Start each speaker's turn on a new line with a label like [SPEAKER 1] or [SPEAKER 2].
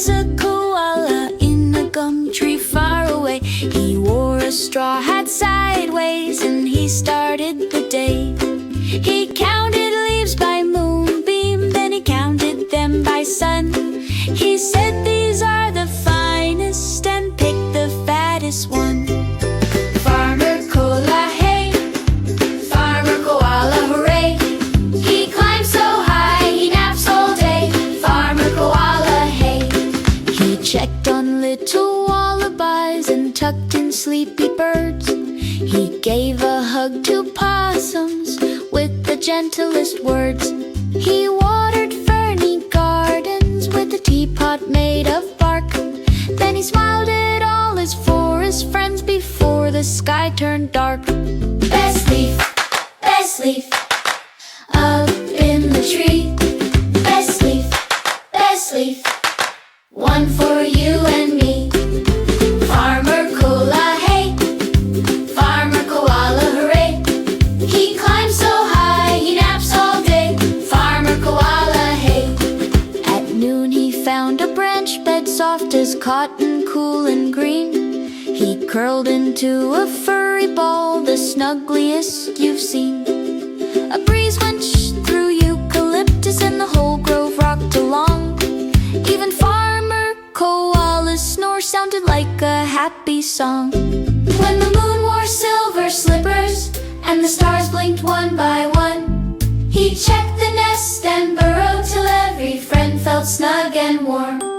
[SPEAKER 1] was a koala in a gum tree far away. He wore a straw hat sideways and he started the day. He counted leaves by moonbeam, then he counted them by sun. He said these are the finest and picked the fattest one. Farmer Koala, hey! Farmer Koala, hooray! He climbs so high, he naps all day. Farmer Koala, hey! He checked on little wallabies and tucked in sleepy birds. He gave a hug to possums with the gentlest words. He watered ferny gardens with a teapot made of bark. Then he smiled at all his forest friends before the sky turned dark. Best leaf, up in the tree. Best leaf, one for you and me. Farmer Koala, hey! Farmer Koala, hooray! He climbs so high, he naps all day. Farmer Koala, hey! At noon he found a branch bed soft as cotton, cool and green. He curled into a furry ball, the snuggliest you've seen. A breeze went through eucalyptus and the whole grove rocked along. Even Farmer Koala's snore sounded like a happy song. When the moon wore silver slippers and the stars blinked one by one, he checked the nest and burrowed till every friend felt snug and warm.